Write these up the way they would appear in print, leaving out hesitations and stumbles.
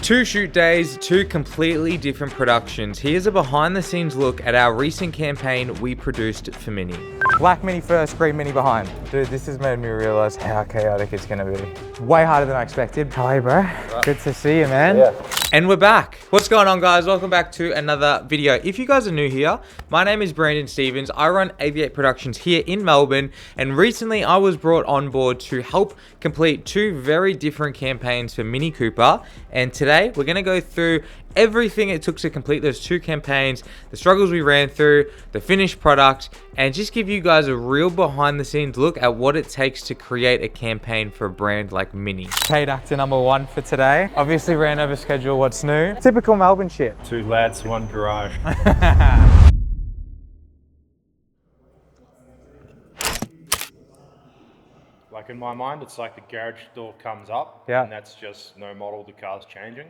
Two shoot days, two completely different productions. Here's a behind the scenes look at our recent campaign we produced for Mini. Black Mini first, green Mini behind. Dude, this has made me realize how chaotic it's gonna be. Way harder than I expected. How are you, bro? Good to see you, man. Yeah. And we're back. What's going on, guys? Welcome back to another video. If you guys are new here, my name is Brandon Stevens. I run AV8 Productions here in Melbourne, and recently I was brought on board to help complete two very different campaigns for Mini Cooper. And today we're gonna go through everything it took to complete those two campaigns, the struggles we ran through, the finished product, and just give you guys a real behind the scenes look at what it takes to create a campaign for a brand like Mini. Paid actor number one for today. Obviously ran over schedule, what's new? Typical Melbourne shit. Two lads, one garage. Like in my mind, it's like the garage door comes up, and that's just no model, the car's changing.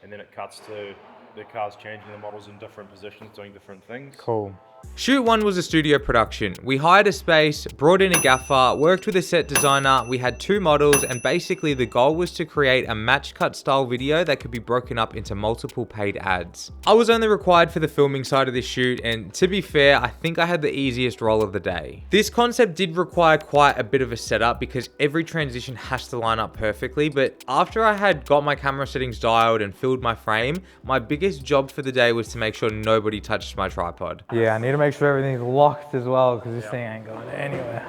And then it cuts to the cars changing the models in different positions, doing different things. Cool. Shoot one was a studio production. We hired a space, brought in a gaffer, worked with a set designer, we had two models, and basically the goal was to create a match cut style video that could be broken up into multiple paid ads. I was only required for the filming side of this shoot, and to be fair, I think I had the easiest role of the day. This concept did require quite a bit of a setup because every transition has to line up perfectly, but after I had got my camera settings dialed and filled my frame, my biggest job for the day was to make sure nobody touched my tripod. Yeah, I need to make sure everything's locked as well because this thing ain't going anywhere.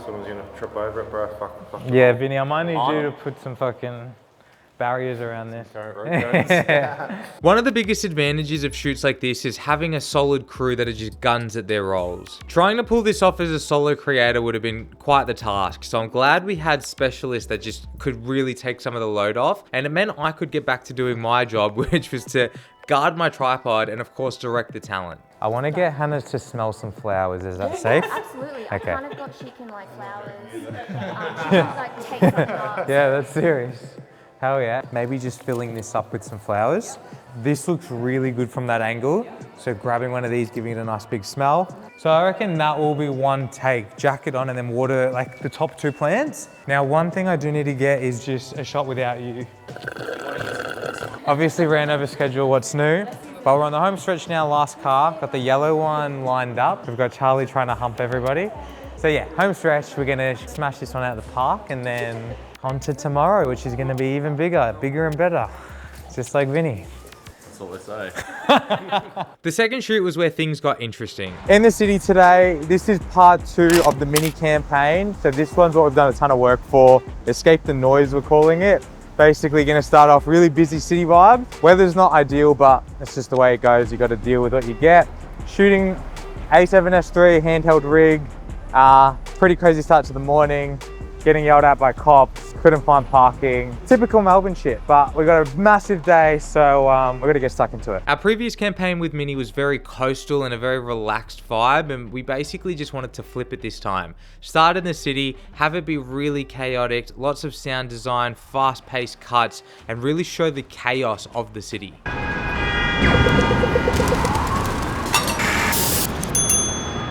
Someone's gonna trip over it, bro. Fuck. Yeah, Vinny, I might need you to put some fucking barriers around this. One of the biggest advantages of shoots like this is having a solid crew that are just guns at their roles. Trying to pull this off as a solo creator would have been quite the task, so I'm glad we had specialists that just could really take some of the load off, and it meant I could get back to doing my job, which was to guard my tripod and of course direct the talent. I want to get Hannah to smell some flowers. Is that safe? Absolutely. Okay. I kind of got she can like flowers. She can like take something off. Yeah, that's serious. Hell yeah. Maybe just filling this up with some flowers. This looks really good from that angle. So grabbing one of these, giving it a nice big smell. So I reckon that will be one take. Jacket on and then water like the top two plants. Now, one thing I do need to get is just a shot without you. Obviously ran over schedule, what's new? But we're on the home stretch now, last car. Got the yellow one lined up. We've got Charlie trying to hump everybody. So yeah, home stretch, we're gonna smash this one out of the park and then on to tomorrow, which is gonna be even bigger and better. Just like Vinny. That's all they say. The second shoot was where things got interesting. In the city today, this is part 2 of the Mini campaign. So this one's what we've done a ton of work for. Escape the noise, we're calling it. Basically gonna start off really busy city vibe. Weather's not ideal, but it's just the way it goes. You gotta deal with what you get. Shooting A7S3 handheld rig. Pretty crazy start to the morning. Getting yelled at by cops, couldn't find parking. Typical Melbourne shit, but we got a massive day, so we're gonna get stuck into it. Our previous campaign with Mini was very coastal and a very relaxed vibe, and we basically just wanted to flip it this time. Start in the city, have it be really chaotic, lots of sound design, fast-paced cuts, and really show the chaos of the city.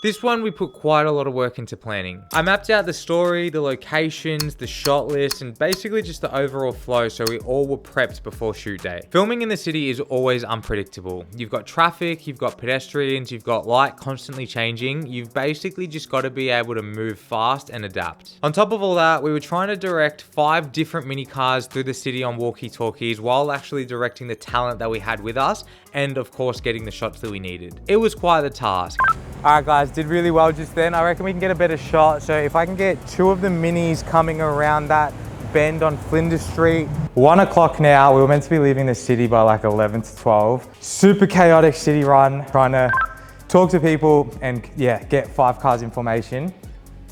This one we put quite a lot of work into planning. I mapped out the story, the locations, the shot list, and basically just the overall flow so we all were prepped before shoot day. Filming in the city is always unpredictable. You've got traffic, you've got pedestrians, you've got light constantly changing. You've basically just got to be able to move fast and adapt. On top of all that, we were trying to direct 5 different mini cars through the city on walkie-talkies while actually directing the talent that we had with us and of course getting the shots that we needed. It was quite the task. All right guys, did really well just then. I reckon we can get a better shot. So if I can get 2 of the minis coming around that bend on Flinders Street. 1 o'clock now, we were meant to be leaving the city by like 11 to 12. Super chaotic city run, trying to talk to people and yeah, get 5 cars information.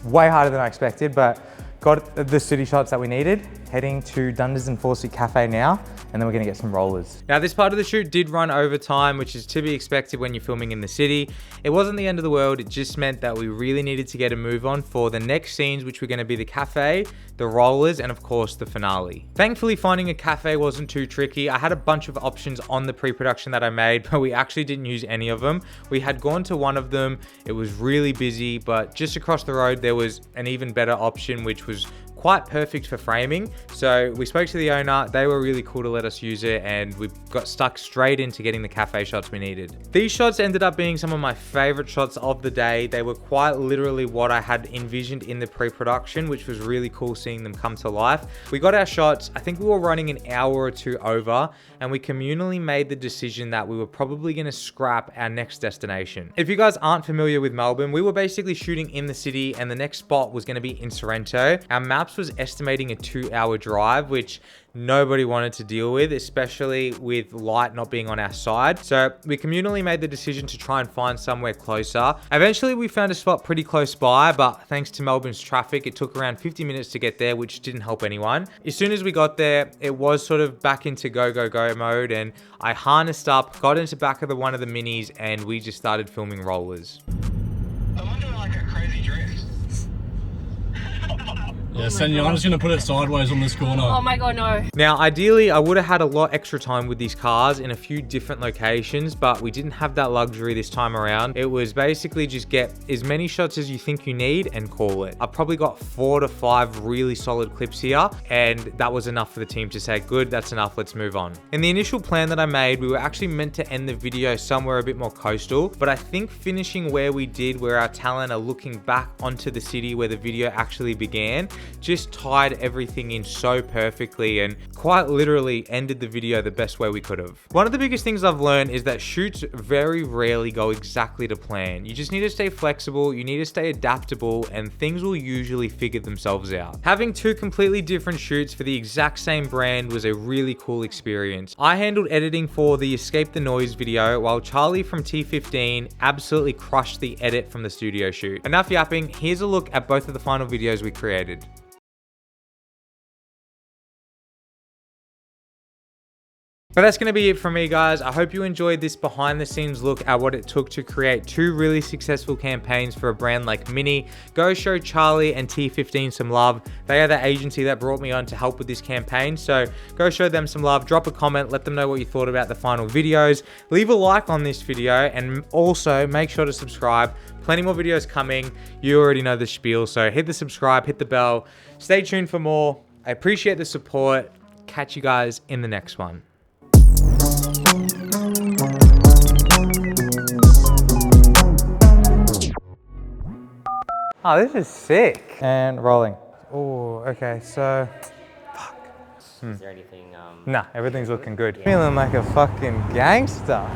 Way harder than I expected, but got the city shots that we needed. Heading to Dundas and Fawcett Cafe now, and then we're gonna get some rollers. Now this part of the shoot did run over time, which is to be expected when you're filming in the city. It wasn't the end of the world, it just meant that we really needed to get a move on for the next scenes, which were gonna be the cafe, the rollers, and of course the finale. Thankfully finding a cafe wasn't too tricky. I had a bunch of options on the pre-production that I made, but we actually didn't use any of them. We had gone to one of them, it was really busy, but just across the road there was an even better option, which was quite perfect for framing. So we spoke to the owner, they were really cool to let us use it, and we got stuck straight into getting the cafe shots we needed. These shots ended up being some of my favorite shots of the day. They were quite literally what I had envisioned in the pre-production, which was really cool seeing them come to life. We got our shots, I think we were running an hour or two over, and we communally made the decision that we were probably going to scrap our next destination. If you guys aren't familiar with Melbourne, we were basically shooting in the city and the next spot was going to be in Sorrento. Our maps was estimating a 2-hour drive, which nobody wanted to deal with, especially with light not being on our side. So we communally made the decision to try and find somewhere closer. Eventually we found a spot pretty close by, but thanks to Melbourne's traffic, it took around 50 minutes to get there, which didn't help anyone. As soon as we got there, it was sort of back into go, go, go mode, and I harnessed up, got into back of one of the minis, and we just started filming rollers. I'm doing like a crazy drift. Yeah, Senya, I'm just going to put it sideways on this corner. Oh my god, no. Now, ideally, I would have had a lot extra time with these cars in a few different locations, but we didn't have that luxury this time around. It was basically just get as many shots as you think you need and call it. I probably got 4 to 5 really solid clips here, and that was enough for the team to say, good, that's enough, let's move on. In the initial plan that I made, we were actually meant to end the video somewhere a bit more coastal, but I think finishing where we did, where our talent are looking back onto the city where the video actually began, just tied everything in so perfectly and quite literally ended the video the best way we could have. One of the biggest things I've learned is that shoots very rarely go exactly to plan. You just need to stay flexible, you need to stay adaptable, and things will usually figure themselves out. Having 2 completely different shoots for the exact same brand was a really cool experience. I handled editing for the Escape the Noise video, while Charlie from T15 absolutely crushed the edit from the studio shoot. Enough yapping, here's a look at both of the final videos we created. But that's going to be it from me, guys. I hope you enjoyed this behind the scenes look at what it took to create 2 really successful campaigns for a brand like Mini. Go show Charlie and T15 some love. They are the agency that brought me on to help with this campaign. So go show them some love, drop a comment, let them know what you thought about the final videos. Leave a like on this video and also make sure to subscribe. Plenty more videos coming. You already know the spiel. So hit the subscribe, hit the bell. Stay tuned for more. I appreciate the support. Catch you guys in the next one. Oh, this is sick. And rolling. Oh, okay, so, fuck. Is there anything? Nah, everything's looking good. Feeling like a fucking gangster.